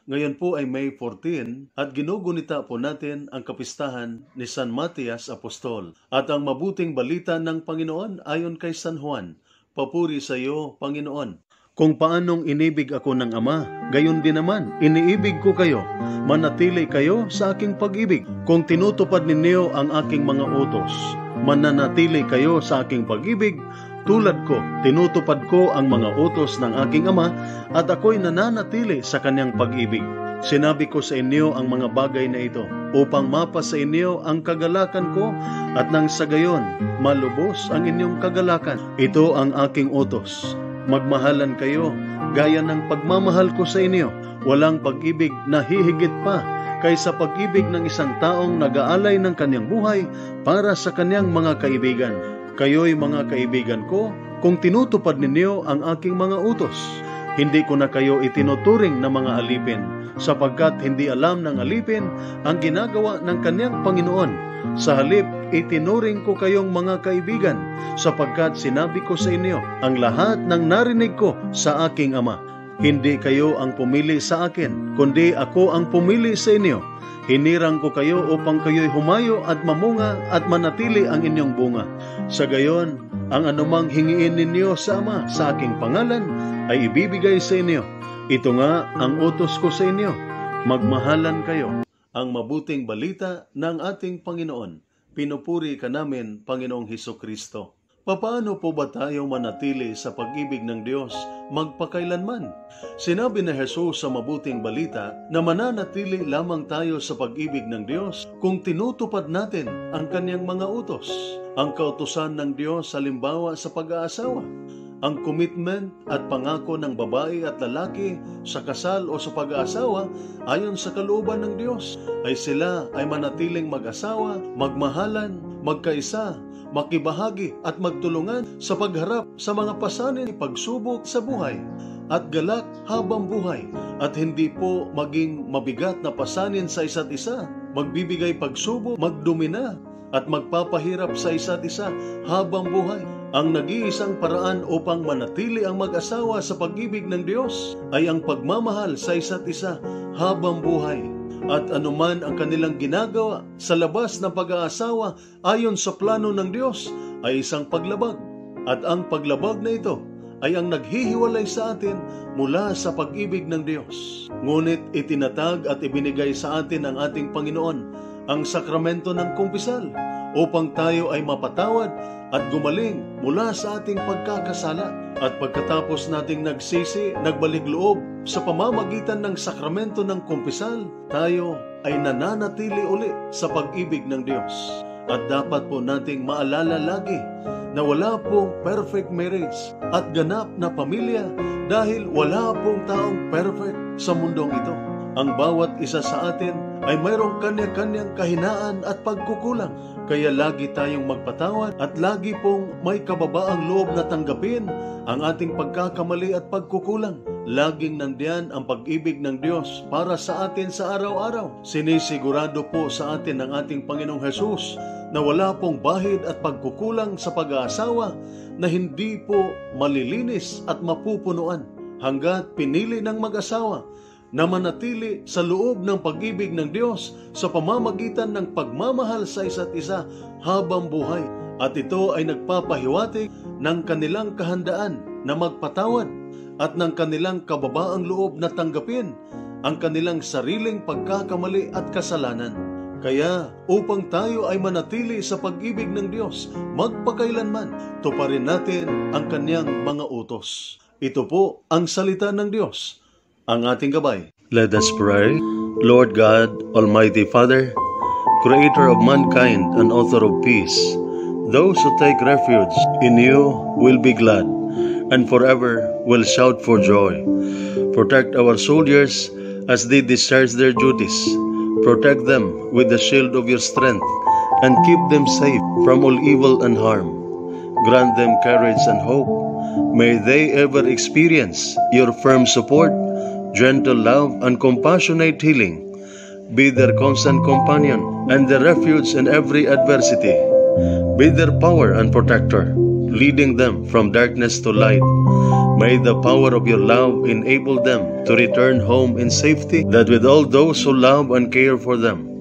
Ngayon po ay May 14 at ginugunita po natin ang kapistahan ni San Matias Apostol. At ang mabuting balita ng Panginoon ayon kay San Juan. Papuri sa iyo, Panginoon. Kung paanong inibig ako ng Ama, gayon din naman, iniibig ko kayo. Manatili kayo sa aking pag-ibig. Kung tinutupad ninyo ang aking mga utos, mananatili kayo sa aking pag-ibig, tulad ko, tinutupad ko ang mga utos ng aking Ama at ako'y nananatili sa kanyang pag-ibig. Sinabi ko sa inyo ang mga bagay na ito upang mapa sa inyo ang kagalakan ko at nang sa gayon malubos ang inyong kagalakan. Ito ang aking utos. Magmahalan kayo gaya ng pagmamahal ko sa inyo. Walang pag-ibig na hihigit pa kaysa pag-ibig ng isang taong nag-aalay ng kanyang buhay para sa kanyang mga kaibigan. Kayo'y mga kaibigan ko kung tinutupad ninyo ang aking mga utos. Hindi ko na kayo itinuturing na mga alipin, sapagkat hindi alam ng alipin ang ginagawa ng kanyang Panginoon. Sa halip, itinuring ko kayong mga kaibigan, sapagkat sinabi ko sa inyo ang lahat ng narinig ko sa aking Ama. Hindi kayo ang pumili sa akin, kundi ako ang pumili sa inyo. Hinirang ko kayo upang kayo'y humayo at mamunga at manatili ang inyong bunga. Sa gayon, ang anumang hingiin ninyo sa Ama sa aking pangalan ay ibibigay sa inyo. Ito nga ang utos ko sa inyo. Magmahalan kayo. Ang mabuting balita ng ating Panginoon. Pinupuri ka namin, Panginoong Hesukristo. Paano po ba tayo manatili sa pag-ibig ng Diyos magpakailanman? Sinabi ni Jesus sa mabuting balita na mananatili lamang tayo sa pag-ibig ng Diyos kung tinutupad natin ang kanyang mga utos. Ang kautusan ng Diyos halimbawa sa pag-aasawa. Ang commitment at pangako ng babae at lalaki sa kasal o sa pag-aasawa ayon sa kalooban ng Diyos ay sila ay manatiling mag-asawa, magmahalan, magkaisa, makibahagi at magtulungan sa pagharap sa mga pasanin, pagsubok sa buhay at galak habang buhay, at hindi po maging mabigat na pasanin sa isa't isa, magbibigay pagsubok, magdumina at magpapahirap sa isa't isa habang buhay. Ang nag-iisang paraan upang manatili ang mag-asawa sa pag-ibig ng Diyos ay ang pagmamahal sa isa't isa habang buhay. At anuman ang kanilang ginagawa sa labas ng pag-aasawa ayon sa plano ng Diyos ay isang paglabag. At ang paglabag na ito ay ang naghihiwalay sa atin mula sa pag-ibig ng Diyos. Ngunit itinatag at ibinigay sa atin ng ating Panginoon ang sakramento ng kumpisal upang tayo ay mapatawad at gumaling mula sa ating pagkakasala. At pagkatapos nating nagsisi, nagbalik loob sa pamamagitan ng sakramento ng kumpisal, tayo ay nananatili uli sa pag-ibig ng Diyos. At dapat po nating maalala lagi na wala pong perfect marriage at ganap na pamilya dahil wala pong taong perfect sa mundong ito. Ang bawat isa sa atin ay mayroong kanya-kanyang kahinaan at pagkukulang. Kaya lagi tayong magpatawad at lagi pong may kababaang loob na tanggapin ang ating pagkakamali at pagkukulang. Laging nandiyan ang pag-ibig ng Diyos para sa atin sa araw-araw. Sinisigurado po sa atin ng ating Panginoong Hesus na wala pong bahid at pagkukulang sa pag-aasawa na hindi po malilinis at mapupunuan hanggat pinili ng mag-asawa na manatili sa loob ng pag-ibig ng Diyos sa pamamagitan ng pagmamahal sa isa't isa habang buhay. At ito ay nagpapahiwatig ng kanilang kahandaan na magpatawad at ng kanilang kababaang loob na tanggapin ang kanilang sariling pagkakamali at kasalanan. Kaya upang tayo ay manatili sa pag-ibig ng Diyos magpakailanman, tuparin natin ang kanyang mga utos. Ito po ang salita ng Diyos, ang ating gabay. Let us pray. Lord God, Almighty Father, Creator of mankind and Author of peace, those who take refuge in you will be glad and forever will shout for joy. Protect our soldiers as they discharge their duties. Protect them with the shield of your strength and keep them safe from all evil and harm. Grant them courage and hope. May they ever experience your firm support, gentle love, and compassionate healing. Be their constant companion and their refuge in every adversity. Be their power and protector, leading them from darkness to light. May the power of your love enable them to return home in safety, that with all those who love and care for them,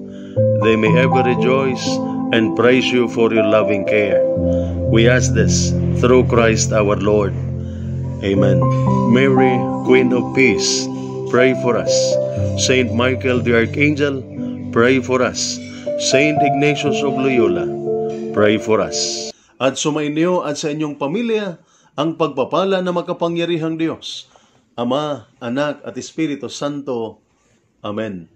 they may ever rejoice and praise you for your loving care. We ask this through Christ our Lord. Amen. Mary, Queen of Peace, pray for us. Saint Michael the Archangel, pray for us. Saint Ignatius of Loyola, pray for us. At sumainyo at sa inyong pamilya ang pagpapala na makapangyarihang Diyos, Ama, Anak at Espiritu Santo. Amen.